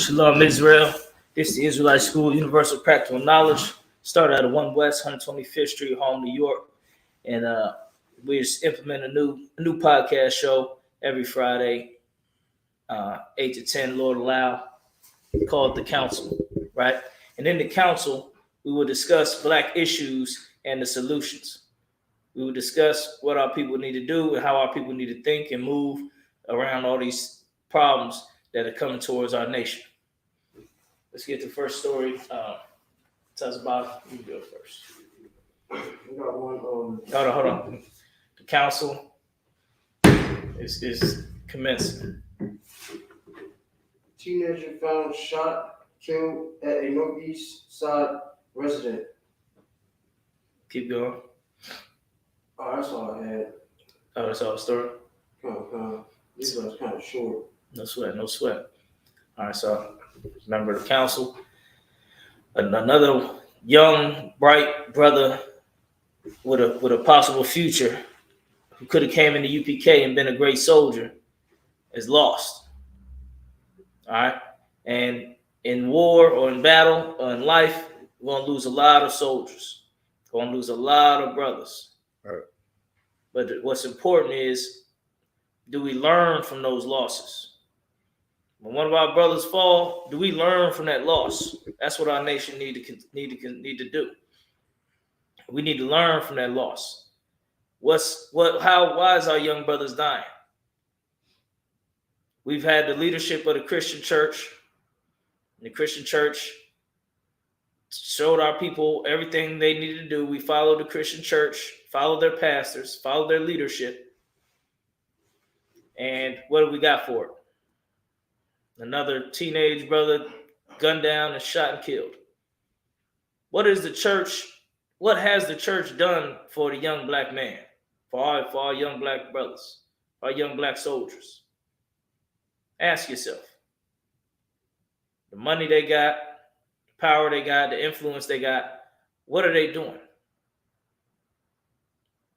Shalom, Israel. This is the Israelite School, Universal Practical Knowledge. Started at 1 West, 125th Street, Harlem, New York. And we just implement a new podcast show every Friday, 8 to 10, Lord allow, called The Council, right? And in the council, we will discuss Black issues and the solutions. We will discuss what our people need to do and how our people need to think and move around all these problems that are coming towards our nation. Let's get the first story. Tell us about it. You go first. We got one. Hold on. The council is commencing. Teenager found shot, killed at a Northeast Side resident. Keep going. Oh, that's all I had. Oh, that's all the story? This one's kind of short. No sweat. All right, so member of the council. Another young, bright brother with a possible future who could have came into UPK and been a great soldier is lost. All right. And in war or in battle or in life, we're going to lose a lot of soldiers. We're going to lose a lot of brothers. Right. But what's important is, do we learn from those losses? When one of our brothers fall, do we learn from that loss? That's what our nation need to do. We need to learn from that loss. Why is our young brothers dying? We've had the leadership of the Christian church. The Christian church showed our people everything they needed to do. We followed the Christian church, followed their pastors, followed their leadership. And what do we got for it? Another teenage brother gunned down and shot and killed. What has the church done for the young Black man, for our young Black brothers, our young Black soldiers? Ask yourself. The money they got, the power they got, the influence they got, what are they doing?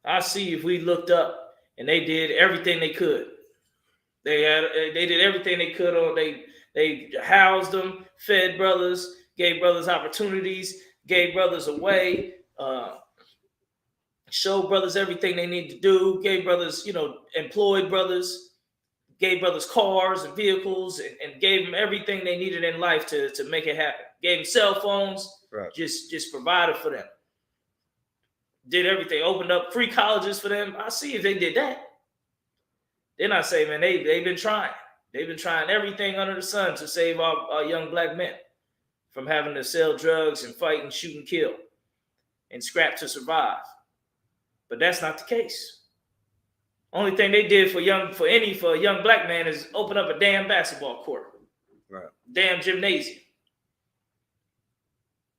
I see if we looked up and they did everything they could. They did everything they could on. They housed them, fed brothers, gave brothers opportunities, gave brothers a way, showed brothers everything they need to do, gave brothers, employed brothers, gave brothers cars and vehicles, and gave them everything they needed in life to make it happen. Gave them cell phones, Right. Just provided for them. Did everything, opened up free colleges for them. I see if they did that. Then I say, man, they've been trying. They've been trying everything under the sun to save our young Black men from having to sell drugs and fight and shoot and kill and scrap to survive. But that's not the case. Only thing they did for a young Black man is open up a damn basketball court. Right. Damn gymnasium.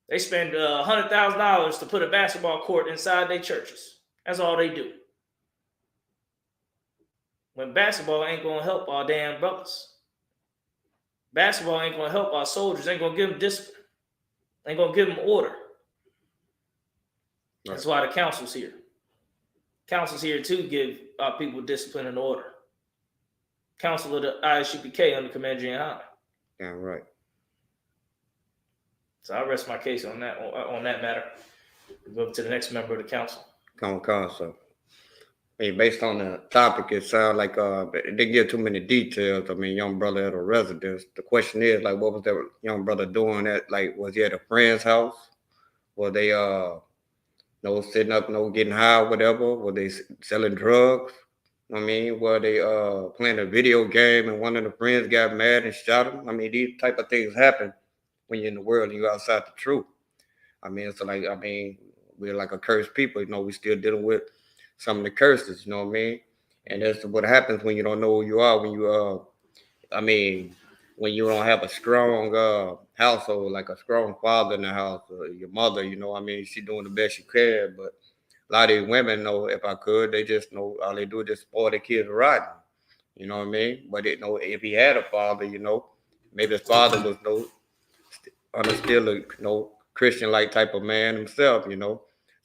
They spend $100,000 to put a basketball court inside their churches. That's all they do. When basketball ain't going to help our damn brothers. Basketball ain't going to help our soldiers. Ain't going to give them discipline. Ain't going to give them order. Right. That's why the council's here. Council's here to give our people discipline and order. Council of the ISUPK under Commander Gianni. Yeah, right. So I rest my case on that matter. We'll go to the next member of the council. Council. I mean, based on the topic, it sounds like they didn't give too many details. I mean, young brother at a residence. The question is, like, what was that young brother doing? Was he at a friend's house? Were they, sitting up, getting high, whatever? Were they selling drugs? I mean, were they playing a video game and one of the friends got mad and shot him? I mean, these type of things happen when you're in the world and you're outside the truth. I mean, we're like a cursed people. We still dealing with some of the curses, you know what I mean? And that's what happens when you don't know who you are, when you don't have a strong household, like a strong father in the house, your mother, she doing the best she can. But a lot of these women know, if I could, they just know all they do is just spoil their kids rotten. You know what I mean? But if he had a father, maybe his father was still a Christian-like type of man himself,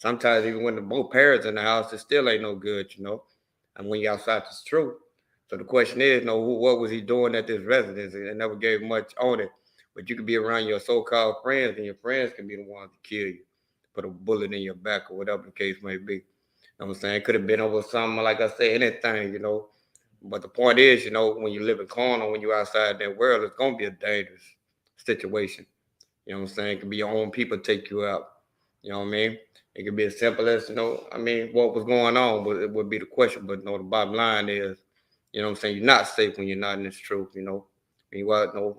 Sometimes even when the both parents in the house, it still ain't no good, And when you're outside, it's true. So the question is, what was he doing at this residence? They never gave much on it. But you could be around your so-called friends, and your friends can be the ones to kill you, put a bullet in your back or whatever the case may be. You know what I'm saying? It could have been over something, like I said, anything, you know. But the point is, you know, when you live in corner, when you're outside that world, it's going to be a dangerous situation. You know what I'm saying? It could be your own people take you out. You know what I mean? It could be as simple as, you know, I mean, what was going on would be the question. But, you know, the bottom line is, you know what I'm saying, you're not safe when you're not in this truth, you know. When you out, you know,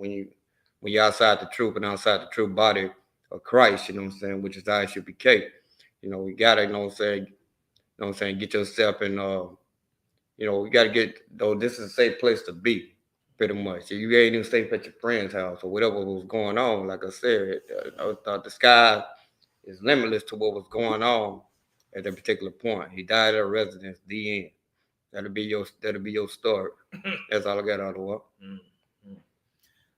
when you're outside the truth and outside the true body of Christ, you know what I'm saying, which is how it should be kept. You know, you gotta, you know what I'm saying, get yourself in you know, you gotta get though this is a safe place to be, pretty much. You ain't even safe at your friend's house or whatever was going on. Like I said, the sky is limitless to what was going on at that particular point. He died at a residence, the end. That'll be your story. That's all I got out of the way. Mm-hmm.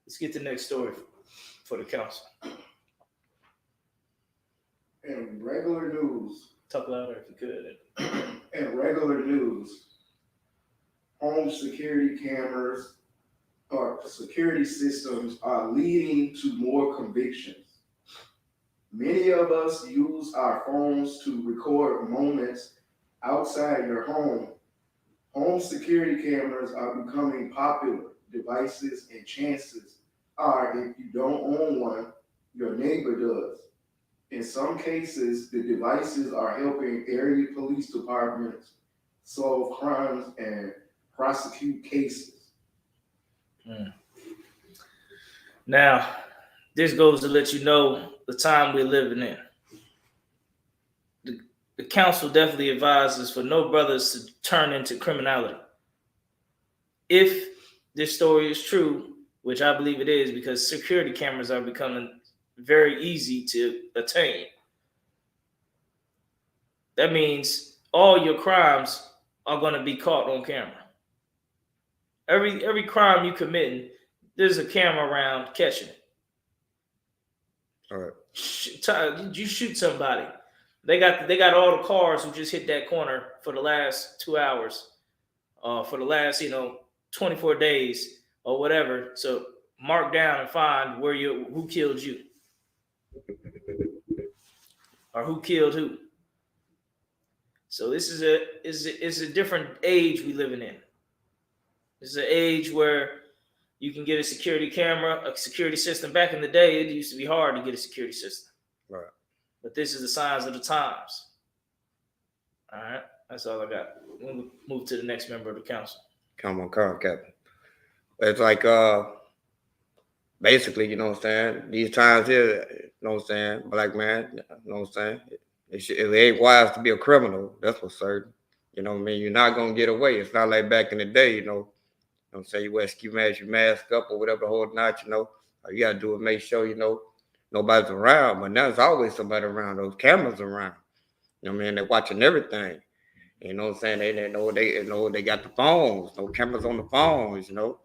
Let's get to the next story for the council. In regular news, Talk louder if you could. in regular news, home security cameras or security systems are leading to more convictions. Many of us use our phones to record moments outside your home. Home security cameras are becoming popular devices, and chances are, if you don't own one, your neighbor does. In some cases, the devices are helping area police departments solve crimes and prosecute cases. Now, this goes to let you know the time we're living in. The council definitely advises for no brothers to turn into criminality. If this story is true, which I believe it is, because security cameras are becoming very easy to attain. That means all your crimes are going to be caught on camera. Every crime you commit, there's a camera around catching it. All right. You shoot somebody. They got all the cars who just hit that corner for the last 2 hours, for the last 24 days or whatever. So mark down and find who killed you, or who killed who. So this is a different age we living in. This is an age where you can get a security camera, a security system. Back in the day, it used to be hard to get a security system. Right. But this is the signs of the times. All right, that's all I got. We'll move to the next member of the council. Come on, Captain. It's like basically, you know what I'm saying? These times here, you know what I'm saying, black man, you know what I'm saying? It ain't wise to be a criminal, that's for certain. You know what I mean? You're not gonna get away. It's not like back in the day, you know what I'm saying, you wear ski mask, you mask up or whatever the whole night, you know. All you gotta do is make sure, you know, nobody's around. But now there's always somebody around, those cameras around. You know what I mean? They're watching everything. You know what I'm saying? They know they got the phones, no cameras on the phones, you know.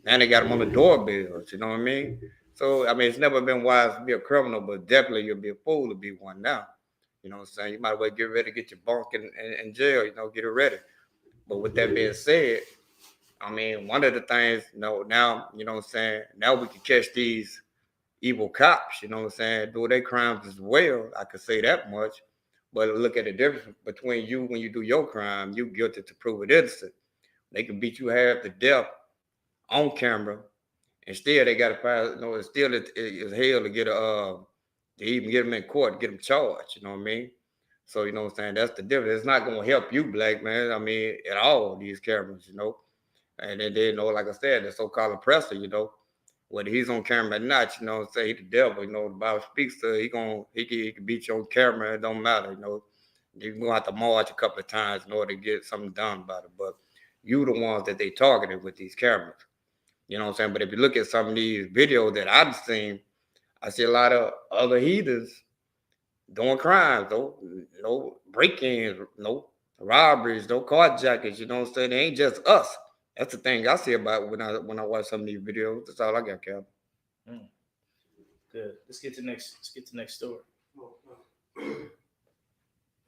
And they got them on the doorbells, you know what I mean? So, I mean, it's never been wise to be a criminal, but definitely you'll be a fool to be one now. You know what I'm saying? You might as well get ready to get your bunk in jail, you know, get it ready. But with that being said, I mean, one of the things, you know, now, you know what I'm saying, now we can catch these evil cops, you know what I'm saying, do their crimes as well. I could say that much. But look at the difference between you when you do your crime, you guilty to prove it innocent. They can beat you half to death on camera, and still they got to find, you know, it's still it's hell to get to even get them in court, get them charged, you know what I mean? So, you know what I'm saying, that's the difference. It's not going to help you, black man, I mean, at all, these cameras, you know. And then, you know, like I said, the so-called oppressor, you know, whether he's on camera or not, you know, say he the devil, you know, the Bible speaks to, he can beat you on camera, it don't matter, you know. You're going to have to march a couple of times in order to get something done about it. But you the ones that they targeted with these cameras. You know what I'm saying? But if you look at some of these videos that I've seen, I see a lot of other heathens doing crimes, though, no break-ins, no robberies, no carjackings, you know what I'm saying? It ain't just us. That's the thing I see about when I watch some of these videos. That's all I got, Cal. Good. Let's get to the next story.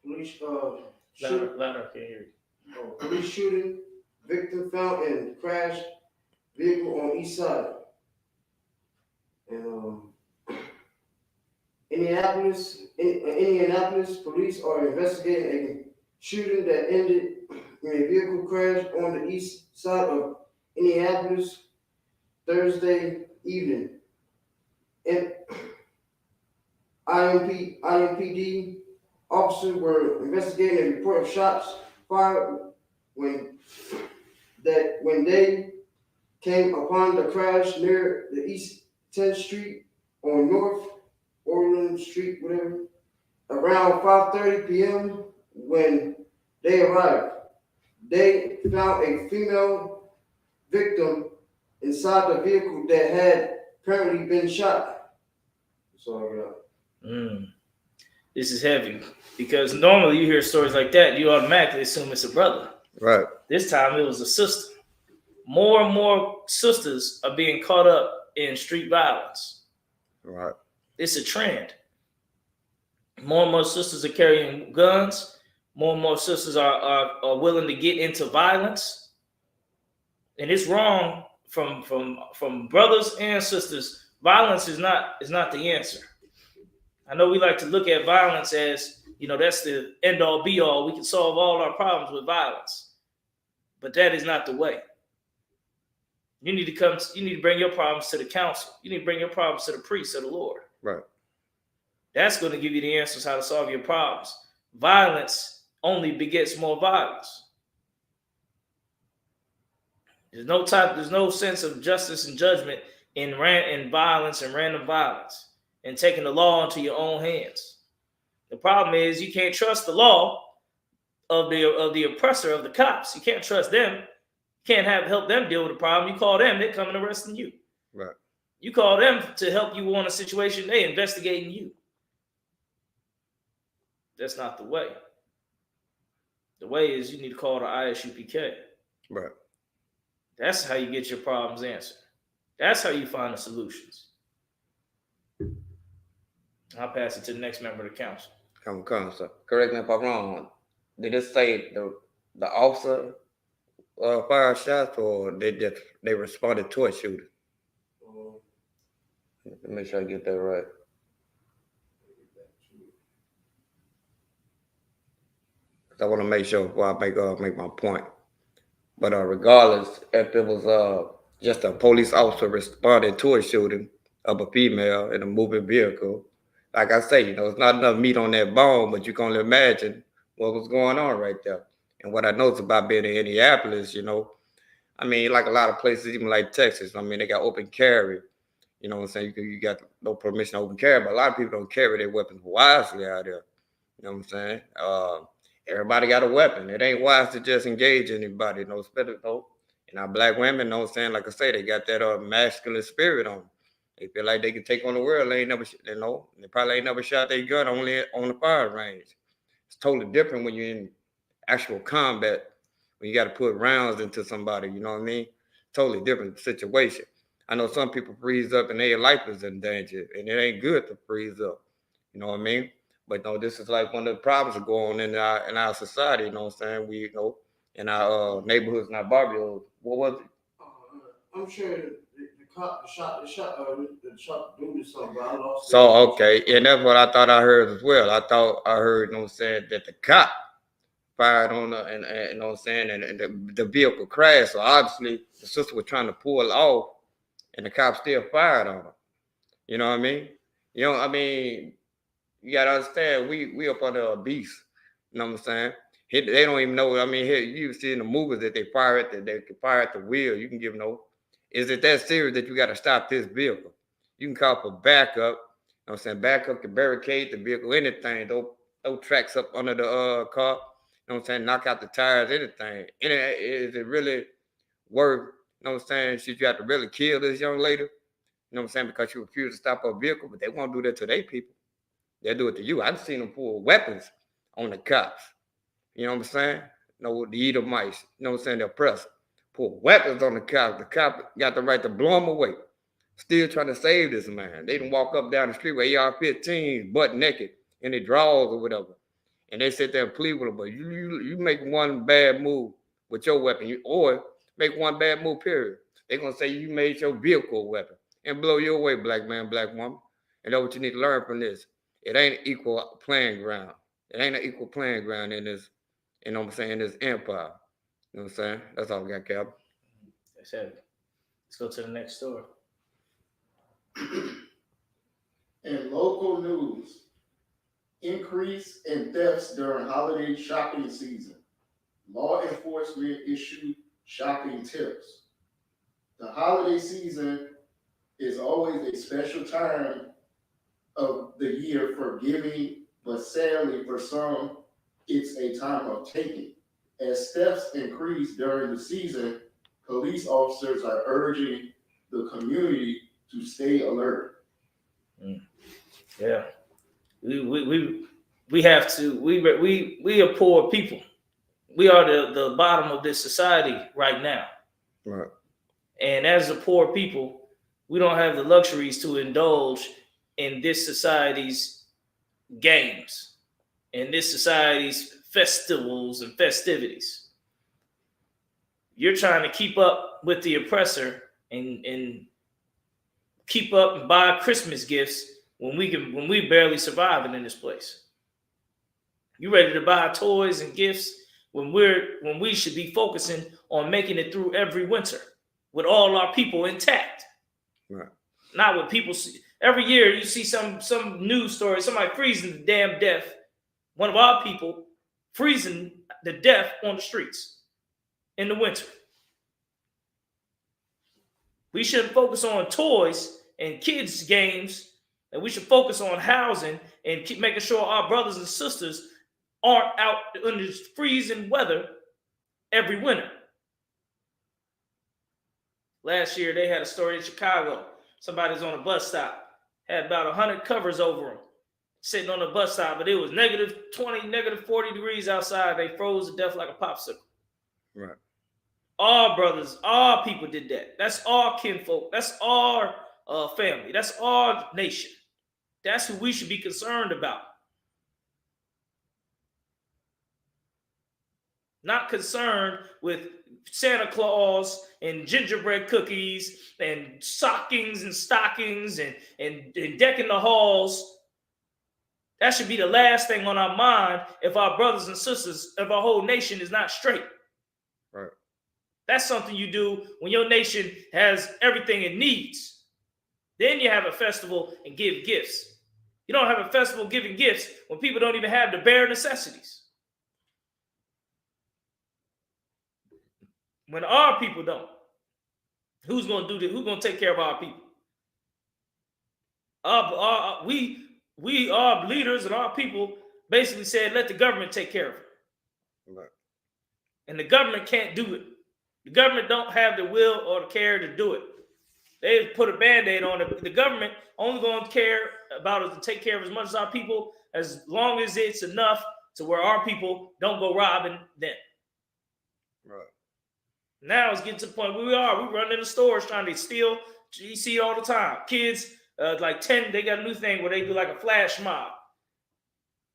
Police Louder, I can't hear you. Police shooting, victim found in crash vehicle on east side. And Indianapolis police are investigating a shooting that ended in a vehicle crash on the east side of Indianapolis Thursday evening. And IMPD officers were investigating a report of shots fired when they came upon the crash near the East 10th Street on North Orland Street, whatever, around 5:30 p.m. When they arrived. They found a female victim inside the vehicle that had apparently been shot. That's all I got. This is heavy because normally you hear stories like that, you automatically assume it's a brother. Right. This time it was a sister. More and more sisters are being caught up in street violence. Right. It's a trend. More and more sisters are carrying guns. More and more sisters are willing to get into violence. And it's wrong from brothers and sisters. Violence is not the answer. I know we like to look at violence as, that's the end all be all. We can solve all our problems with violence. But that is not the way. You need to bring your problems to the council. You need to bring your problems to the priest of the Lord. Right. That's going to give you the answers how to solve your problems. Violence only begets more violence. There's no sense of justice and judgment in violence and random violence and taking the law into your own hands. The problem is you can't trust the law of the oppressor, of the cops. You can't trust them. You can't help them deal with the problem. You call them, they come and arresting you. Right. You call them to help you on a situation, they investigating you. That's not the way. The way is you need to call the ISUPK. Right. That's how you get your problems answered. That's how you find the solutions. I'll pass it to the next member of the council. Come, sir. Correct me if I'm wrong. Did it say the officer fired shots, or they responded to a shooting? Let me make sure I get that right. I want to make sure before I make my point. But regardless, if it was just a police officer responding to a shooting of a female in a moving vehicle, like I say, it's not enough meat on that bone, but you can only imagine what was going on right there. And what I noticed about being in Indianapolis, like a lot of places, even like Texas, they got open carry. You know what I'm saying? You got no permission to open carry, but a lot of people don't carry their weapons wisely out there. You know what I'm saying? Everybody got a weapon. It ain't wise to just engage anybody, especially and our black women, know what I'm saying? Like I say, they got that masculine spirit on them. They feel like they can take on the world. They probably ain't never shot their gun only on the fire range. It's totally different when you're in actual combat, when you got to put rounds into somebody, you know what I mean? Totally different situation. I know some people freeze up and their life is in danger, and it ain't good to freeze up. You know what I mean? But this is like one of the problems that go on in our society. You know what I'm saying? We in our neighborhoods and our barrios. What was it? I'm sure the shot dude or something. But I lost. So okay, and that's what I thought I heard as well. I thought I heard, that the cop fired on her, and you know what I'm saying, and the vehicle crashed. So obviously the sister was trying to pull off, and the cop still fired on her. You know what I mean? You gotta understand, we up under a beast. You know what I'm saying? They don't even know. Here you see in the movies that they can fire at the wheel. You can give is it that serious that you got to stop this vehicle? You can call for backup. You know what I'm saying? Backup can barricade the vehicle, anything. Those tracks up under the car. You know what I'm saying? Knock out the tires, anything. Is it really worth, you know what I'm saying? Should you have to really kill this young lady? You know what I'm saying? Because you refuse to stop a vehicle, but they won't do that to their people. They'll do it to you. I've seen them pull weapons on the cops. You know what I'm saying? The Edomites. You know what I'm saying? The oppressor. Pull weapons on the cops. The cop got the right to blow them away. Still trying to save this man. They didn't walk up down the street with AR-15s, butt naked, in their drawers or whatever. And they sit there and plead with them. But you make one bad move with your weapon, or make one bad move, period. They're going to say you made your vehicle a weapon. and blow you away, black man, black woman. And that's what you need to learn from this. It ain't an equal playing ground. It ain't an equal playing ground in this, you know what I'm saying, this empire. You know what I'm saying? That's all we got, Cap. That's heavy. Let's go to the next story. In local news, increase in thefts during holiday shopping season. Law enforcement issued shopping tips. The holiday season is always a special time of the year for giving, but sadly for some, it's a time of taking. As thefts increase during the season, police officers are urging the community to stay alert. Yeah, we have to. We are poor people. We are the bottom of this society right now. Right. And as a poor people, we don't have the luxuries to indulge in this society's games, in this society's festivals and festivities. You're trying to keep up with the oppressor and keep up and buy Christmas gifts when we barely surviving in this place. You ready to buy toys and gifts when we should be focusing on making it through every winter with all our people intact. Right. Not what people see. Every year you see some news story, somebody freezing to damn death. One of our people freezing to death on the streets in the winter. We shouldn't focus on toys and kids' games, and we should focus on housing and keep making sure our brothers and sisters aren't out in this freezing weather every winter. Last year, they had a story in Chicago. Somebody's on a bus stop, had about 100 covers over them, sitting on the bus stop, but it was negative 20, negative 40 degrees outside. They froze to death like a popsicle. Right. Our brothers, our people did that. That's our kinfolk. That's our family. That's our nation. That's who we should be concerned about. Not concerned with Santa Claus and gingerbread cookies and stockings and decking the halls. That should be the last thing on our mind if our brothers and sisters, if our whole nation is not straight. Right. That's something you do when your nation has everything it needs. Then you have a festival and give gifts. You don't have a festival giving gifts when people don't even have the bare necessities. When our people don't, who's going to do this? Who's going to take care of our people? Our leaders and our people basically said, let the government take care of it. Right. And the government can't do it. The government don't have the will or the care to do it. They put a Band-Aid on it. The government only going to care about us to take care of as much as our people, as long as it's enough to where our people don't go robbing them. Right. Now it's getting to the point where we run in the stores trying to steal. You see it all the time. Kids, like 10, they got a new thing where they do like a flash mob.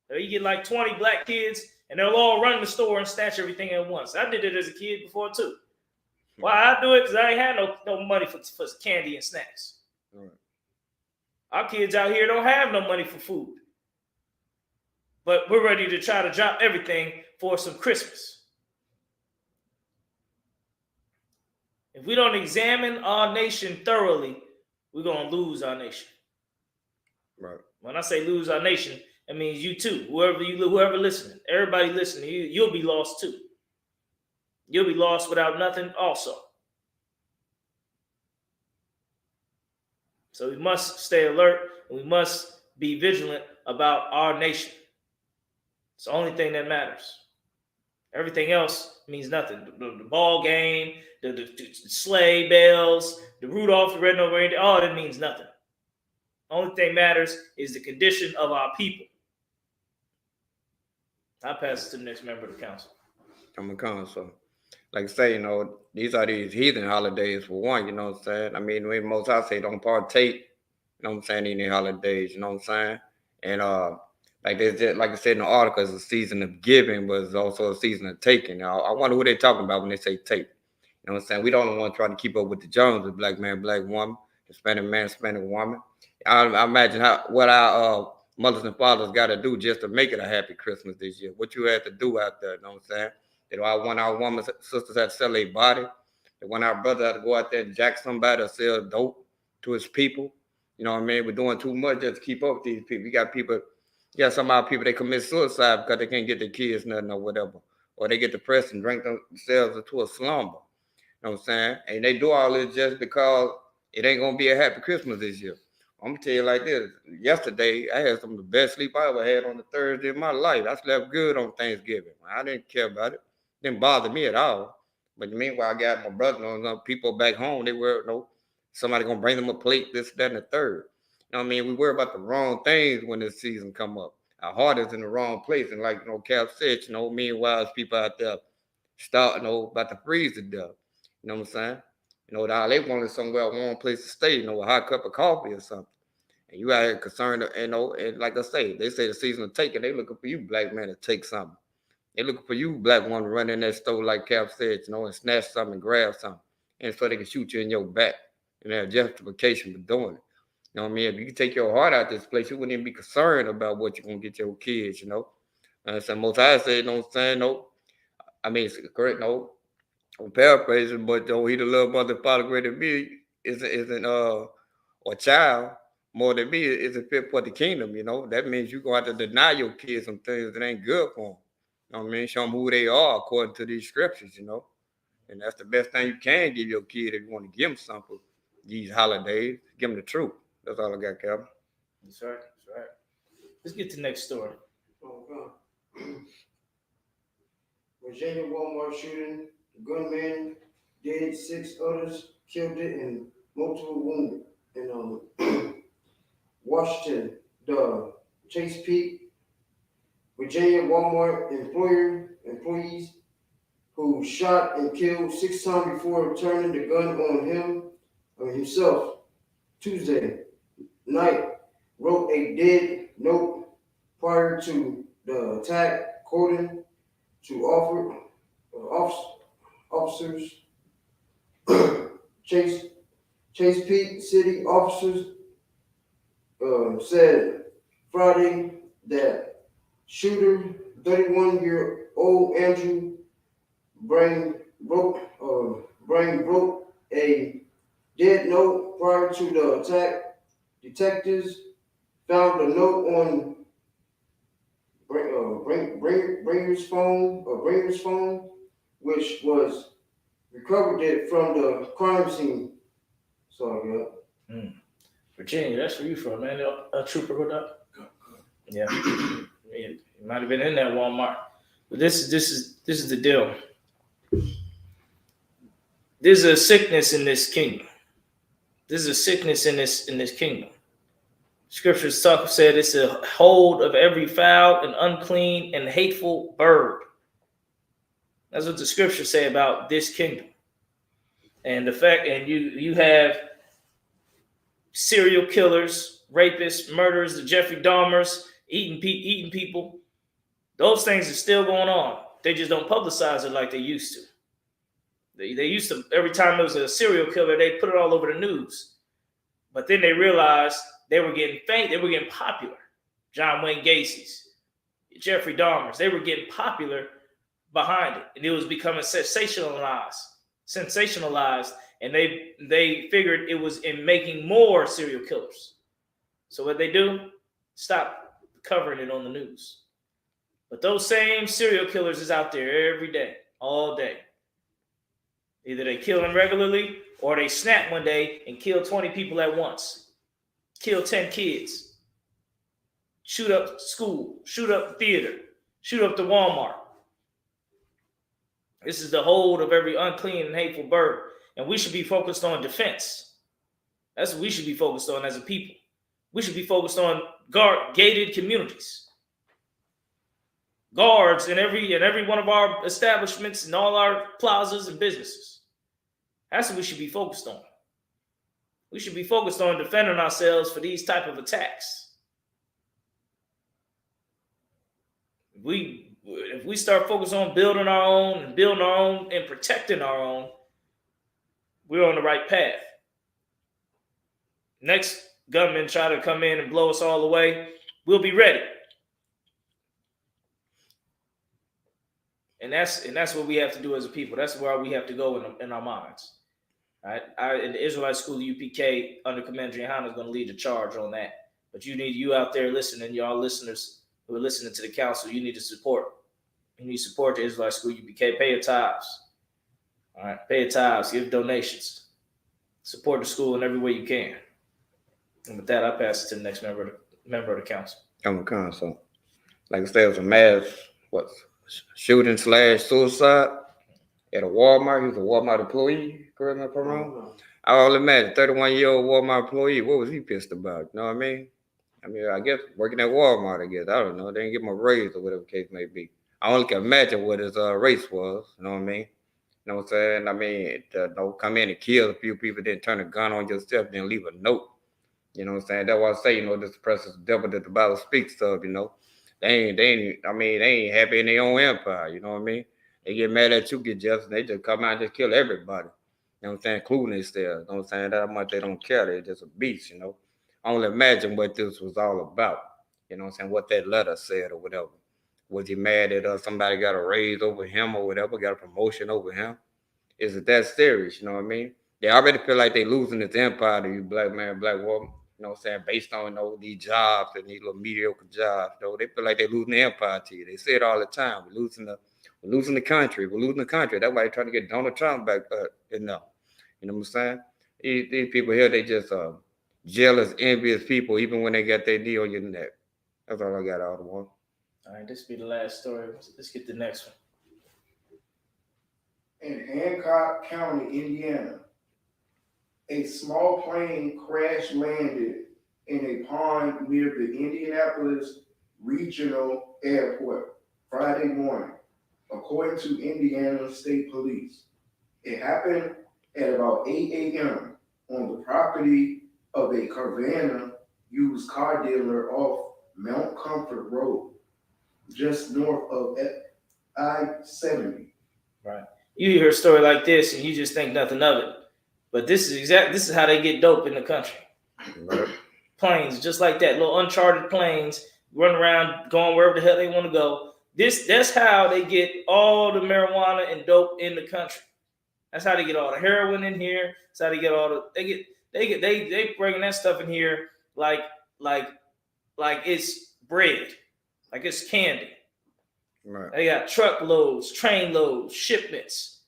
So you get like 20 black kids and they'll all run in the store and snatch everything at once. I did it as a kid before too. Why I do it? Because I ain't had no money for candy and snacks. Right. Our kids out here don't have no money for food. But we're ready to try to drop everything for some Christmas. If we don't examine our nation thoroughly, we're going to lose our nation. Right. When I say lose our nation, that means you too. Whoever listening, everybody listening, you'll be lost too. You'll be lost without nothing also. So we must stay alert and we must be vigilant about our nation. It's the only thing that matters. Everything else means nothing. The ball game, the sleigh bells, the Rudolph the Red-Nosed Reindeer, all that means nothing. The only thing matters is the condition of our people. I pass it to the next member of the council. I'm a council. Like I say, these are these heathen holidays for one, you know what I'm saying? I mean, when most I say don't partake, you know what I'm saying, in the holidays, you know what I'm saying? And like I said in the article, it's a season of giving, but it's also a season of taking. Now, I wonder what they're talking about when they say take. You know what I'm saying? We don't want to try to keep up with the Joneses, black man, black woman. Hispanic man, Hispanic woman. I imagine what our mothers and fathers got to do just to make it a happy Christmas this year. What you had to do out there, you know what I'm saying? That I want our women, sisters had to sell their body. That when our brother had to go out there and jack somebody or sell dope to his people. You know what I mean? We're doing too much just to keep up with these people. You got some of our people, they commit suicide because they can't get their kids nothing or whatever. Or they get depressed and drink themselves into a slumber. You know what I'm saying? And they do all this just because it ain't going to be a happy Christmas this year. I'm going to tell you like this. Yesterday, I had some of the best sleep I ever had on the Thursday of my life. I slept good on Thanksgiving. I didn't care about it. It didn't bother me at all. But meanwhile, I got my brother and people back home. They were, somebody going to bring them a plate, this, that, and the third. You know what I mean? We worry about the wrong things when this season come up. Our heart is in the wrong place. And like, Cap said, meanwhile, people out there start, about to freeze to death. You know what I'm saying? All they want is somewhere, a warm place to stay, a hot cup of coffee or something. And you out here concerned, and like I say, they say the season of taking, they looking for you, black man, to take something. They looking for you, black woman, to run in that store, like Cap said, and snatch something and grab something. And so they can shoot you in your back. And they have justification for doing it. You know what I mean? If you can take your heart out this place, you wouldn't even be concerned about what you're going to get your kids, And so most I say, it's correct, I'm paraphrasing, but he the little mother father greater than me isn't or child more than me isn't fit for the kingdom, That means you're going to have to deny your kids some things that ain't good for them. You know what I mean? Show them who they are according to these scriptures, And that's the best thing you can give your kid if you want to give them something for these holidays. Give them the truth. That's all I got, Calvin. That's right. Let's get to the next story. Virginia Walmart shooting. The gunman dead, 6 others killed it, and multiple wounded. In Washington, the Chase Peak, Virginia Walmart employees who shot and killed 6 times before turning the gun on himself Tuesday night wrote a dead note prior to the attack, quoting to officers. Chase Peak City officers said Friday that shooter, 31-year-old Andrew Brain wrote a dead note prior to the attack. Detectives found the note on Bringer's phone, which was recovered it from the crime scene. So Virginia, that's where you from, man. A trooper with up. Yeah. You might have been in that Walmart. But this is the deal. There's a sickness in this kingdom. There's a sickness in this kingdom. Scriptures said it's a hold of every foul and unclean and hateful bird. That's what the scriptures say about this kingdom. And the fact, and you have serial killers, rapists, murderers, the Jeffrey Dahmers, eating people. Those things are still going on. They just don't publicize it like they used to. They used to, every time there was a serial killer, they put it all over the news. But then they realized they were getting famous, they were getting popular. John Wayne Gacy's, Jeffrey Dahmer's, they were getting popular behind it. And it was becoming sensationalized. And they figured it was in making more serial killers. So what they do? Stop covering it on the news. But those same serial killers is out there every day, all day. Either they kill them regularly or they snap one day and kill 20 people at once. Kill 10 kids. Shoot up school. Shoot up theater. Shoot up the Walmart. This is the hold of every unclean and hateful bird. And we should be focused on defense. That's what we should be focused on as a people. We should be focused on gated communities. Guards in every one of our establishments and all our plazas and businesses. That's what we should be focused on. We should be focused on defending ourselves for these type of attacks. If we start focusing on building our own and protecting our own, we're on the right path. Next gunman try to come in and blow us all away, we'll be ready. And that's what we have to do as a people. That's where we have to go in our minds. All right. In the Israelite School UPK under Commander Johanna is going to lead the charge on that. But you out there listening, y'all listeners who are listening to the council, you need to support. You need to support the Israelite School UPK. Pay your tithes. All right. Pay your tithes. Give donations. Support the school in every way you can. And with that, I pass it to the next member of the council. I'm a council. Like I said, it was a mass shooting / suicide at a Walmart. He was a Walmart employee. Correct me if I'm wrong. I all imagine 31-year-old Walmart employee. What was he pissed about? You know what I mean? I guess working at Walmart. I don't know. They didn't give him a raise or whatever the case may be. I only can imagine what his race was. You know what I mean? You know what I'm saying? Come in and kill a few people, then turn a gun on yourself, then leave a note. You know what I'm saying? That's why I say, this oppresses the devil that the Bible speaks of, They ain't happy in their own empire, you know what I mean? They get mad at you, get jealous, and they just come out and just kill everybody. You know what I'm saying? Including themselves. You know what I'm saying? That much they don't care. They're just a beast, I only imagine what this was all about. You know what I'm saying? What that letter said or whatever. Was he mad that somebody got a raise over him or whatever, got a promotion over him? Is it that serious? You know what I mean? They already feel like they losing this empire to you, black man, black woman. You know what I'm saying? Based on these jobs and these little mediocre jobs, they feel like they're losing the empire to you. They say it all the time. We're losing the country. We're losing the country. That's why they're trying to get Donald Trump back enough. You know what I'm saying? These people here, they just jealous, envious people, even when they got their knee on your neck. That's all I got out of one. All right, this will be the last story. Let's get the next one. In Hancock County, Indiana, a small plane crash landed in a pond near the Indianapolis Regional Airport Friday morning, according to Indiana State Police. It happened at about 8 a.m. on the property of a Carvana used car dealer off Mount Comfort Road, just north of I-70. Right. You hear a story like this and you just think nothing of it. But this is how they get dope in the country. Right. Planes, just like that, little uncharted planes, run around, going wherever the hell they want to go. That's how they get all the marijuana and dope in the country. That's how they get all the heroin in here. That's how they get all they bringing that stuff in here like it's bread, like it's candy. Right. They got truckloads, train loads, shipments.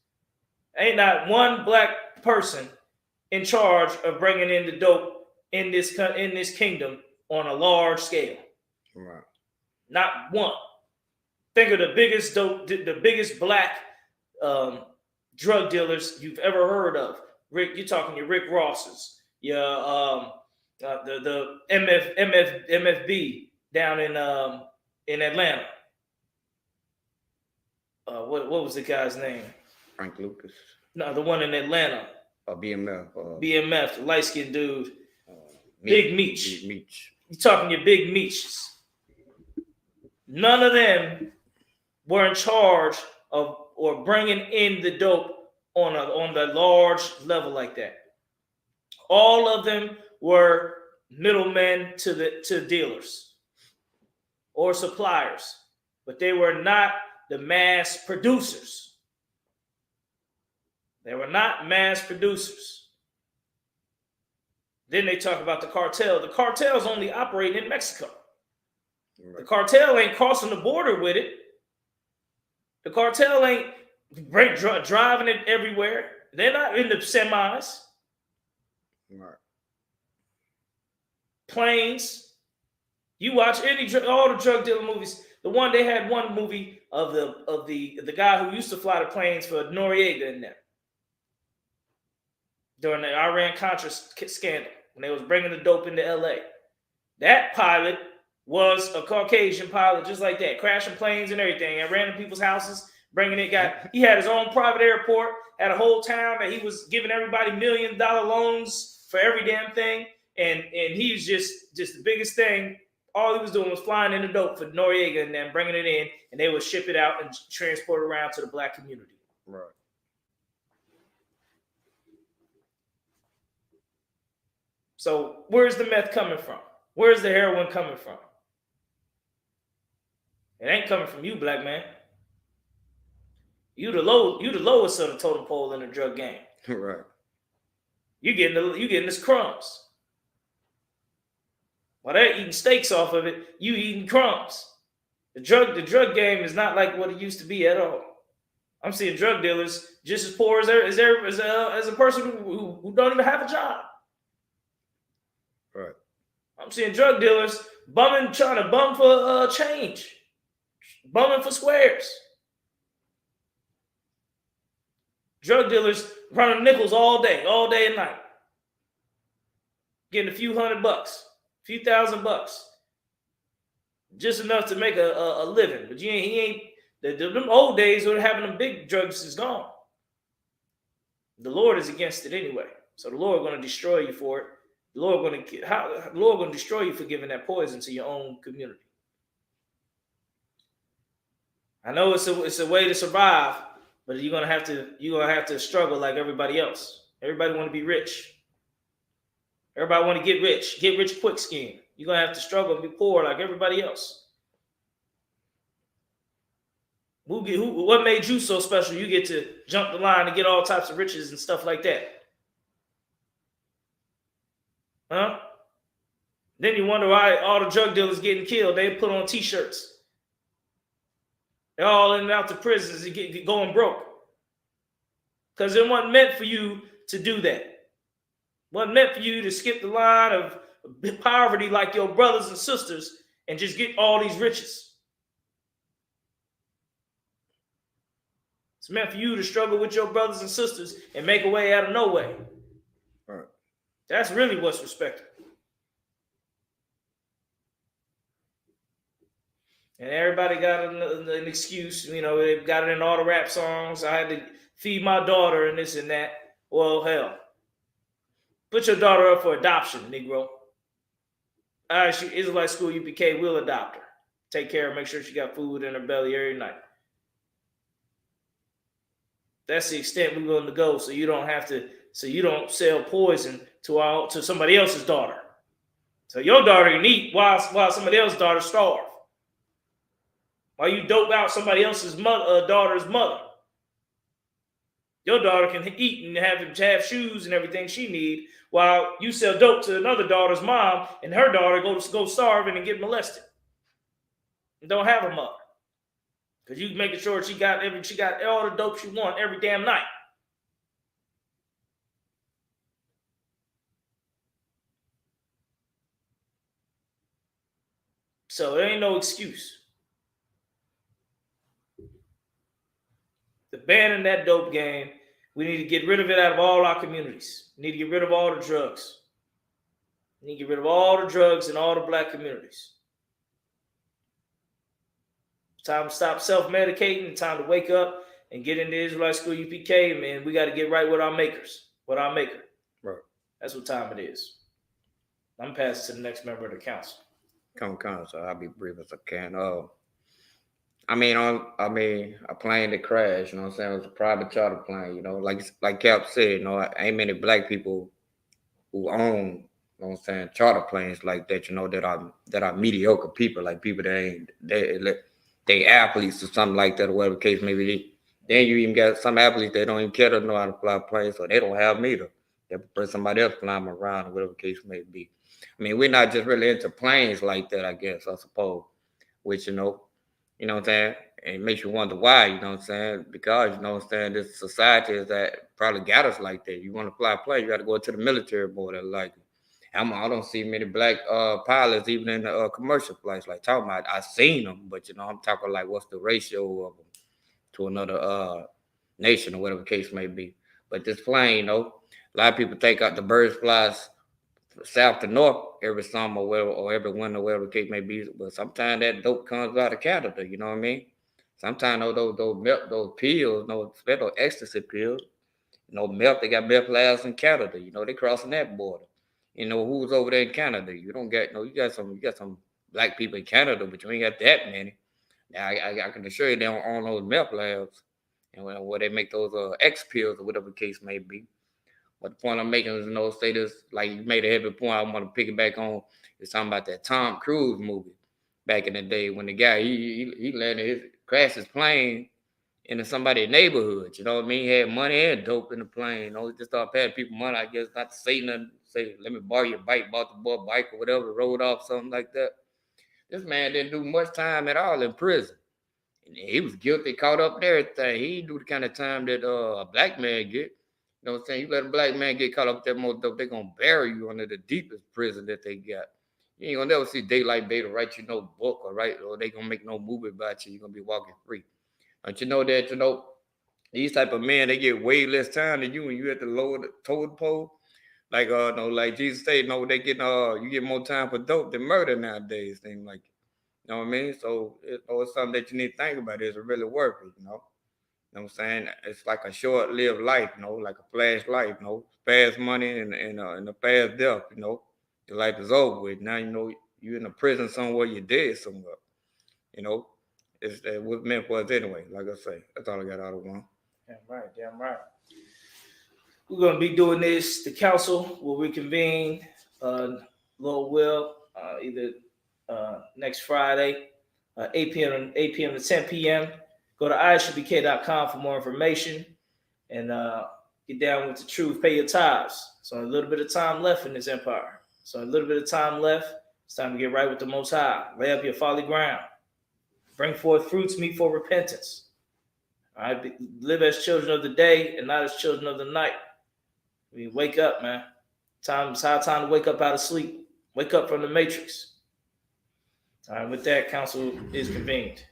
Ain't not one black person in charge of bringing in the dope in this kingdom on a large scale. Right. Not one. Think of the biggest dope, the biggest black drug dealers you've ever heard of. Rick, you're talking your Rick Rosses, your the MFB down in Atlanta. What was the guy's name? Frank Lucas. No, the one in Atlanta. BMF. BMF, the light-skinned dude. Big Meech. Meech. You're talking your Big Meeches. None of them were in charge of or bringing in the dope on the large level like that. All of them were middlemen to dealers or suppliers, but they were not the mass producers. They were not mass producers. Then they talk about the cartel. The cartel's only operating in Mexico. Right. The cartel ain't crossing the border with it. The cartel ain't driving it everywhere. They're not in the semis. Right. Planes. You watch all the drug dealer movies. They had one movie of the guy who used to fly the planes for Noriega in there during the Iran-Contra scandal when they was bringing the dope into LA. That pilot was a Caucasian pilot, just like that, crashing planes and everything at random people's houses, bringing it. He had his own private airport, had a whole town that he was giving everybody $1 million loans for every damn thing, and he's just the biggest thing. All he was doing was flying in the dope for Noriega and then bringing it in, and they would ship it out and transport it around to the black community. Right. So where's the meth coming from? Where's the heroin coming from? It ain't coming from you, black man. You the lowest of the totem pole in the drug game. Right. You getting this crumbs. While they're eating steaks off of it, you eating crumbs. The drug game is not like what it used to be at all. I'm seeing drug dealers just as poor as a person who don't even have a job. Right. I'm seeing drug dealers trying to bum for change, bumming for squares. Drug dealers running nickels all day and night, getting a few $100, a few $1,000, just enough to make a living. But he ain't. Them old days when having them big drugs is gone. The Lord is against it anyway, so the Lord going to destroy you for it. The Lord going to destroy you for giving that poison to your own community. I know it's a way to survive, but you're gonna have to struggle like everybody else. Everybody want to be rich. Everybody want to get rich quick scheme. You're gonna have to struggle and be poor like everybody else. What made you so special? You get to jump the line and get all types of riches and stuff like that. Huh? Then you wonder why all the drug dealers getting killed. They put on T-shirts. They're all in and out to prisons and going broke. Because it wasn't meant for you to do that. It wasn't meant for you to skip the line of poverty like your brothers and sisters and just get all these riches. It's meant for you to struggle with your brothers and sisters and make a way out of no way. Right. That's really what's respected. And everybody got an excuse. You know, they got it in all the rap songs. I had to feed my daughter and this and that. Well, hell. Put your daughter up for adoption, Negro. Israelite School UPK will adopt her. Take care of her, make sure she got food in her belly every night. That's the extent we're willing to go, so you don't sell poison to somebody else's daughter. So your daughter can eat while somebody else's daughter starve. While you dope out somebody else's daughter's mother. Your daughter can eat and have shoes and everything she need, while you sell dope to another daughter's mom, and her daughter go starving and get molested and don't have a mother. Because you making sure she got all the dope she want every damn night. So there ain't no excuse. The banning that dope game, we need to get rid of it out of all our communities. We need to get rid of all the drugs. We need to get rid of all the drugs in all the black communities. Time to stop self-medicating. Time to wake up and get into Israelite School UPK, man. We got to get right with our makers. With our maker. Right. That's what time it is. I'm passing to the next member of the council. Come, so I'll be brief as I can. A plane that crashed, you know what I'm saying? It was a private charter plane, you know, like Cap said, you know, ain't many black people who own, you know what I'm saying, charter planes like that, you know, that are mediocre people, like people that they athletes or something like that, or whatever the case may be. Then you even got some athletes that don't even care to know how to fly planes, so they don't have them either. They prefer somebody else flying them around, or whatever the case may be. I mean, we're not just really into planes like that, I guess, I suppose, which, you know what I'm saying? And it makes you wonder why, you know what I'm saying? Because, you know what I'm saying, this society is that probably got us like that. You want to fly a plane, you got to go to the military board that like it. I don't see many black pilots even in the commercial flights. Like talking about, I seen them, but you know, I'm talking like what's the ratio of them to another nation or whatever the case may be. But this plane, you know, a lot of people think out the birds flies south to north every summer or every winter, whatever the case may be. But sometimes that dope comes out of Canada. You know what I mean? Sometimes those pills, those ecstasy pills, meth. They got meth labs in Canada. You know, they crossing that border. You know, who's over there in Canada? You don't get you got some black people in Canada, but you ain't got that many. Now I can assure you they don't own those meth labs and where they make those X pills or whatever the case may be. But the point I'm making is, say this, like you made a heavy point I want to pick it back on. It's talking about that Tom Cruise movie back in the day when the guy, he landed crashed his plane into somebody's neighborhood. You know what I mean? He had money and dope in the plane. He just started paying people money, I guess, not to say nothing. Say, let me borrow your bike, bought the boy a bike or whatever, rode off, something like that. This man didn't do much time at all in prison. And he was guilty, caught up in everything. He didn't do the kind of time that a black man get. You know what I'm saying? You let a black man get caught up with that more dope, they're going to bury you under the deepest prison that they got. You ain't going to never see daylight day to write you no book or they going to make no movie about you. You're going to be walking free. Don't you know that, these type of men, they get way less time than you when you at the lower totem pole. Like, like Jesus said, they get, you get more time for dope than murder nowadays, things like it. You know what I mean? So it's something that you need to think about. Is it really worth it, You know what I'm saying? It's like a short-lived life, like a flash life, fast money and a fast death, Your life is over with. Now, you're in a prison somewhere, you're dead somewhere, It's what's meant for us anyway, like I say. That's all I got out of one. Damn right. We're going to be doing this. The council will reconvene, Lord will, either next Friday, 8 p.m. to 10 p.m. Go to ishbk.com for more information and get down with the truth. Pay your tithes. So a little bit of time left in this empire. So a little bit of time left. It's time to get right with the Most High. Lay up your folly ground. Bring forth fruits meet for repentance. All right, live as children of the day and not as children of the night. Wake up, man. It's high time to wake up out of sleep. Wake up from the matrix. All right, with that, council is convened.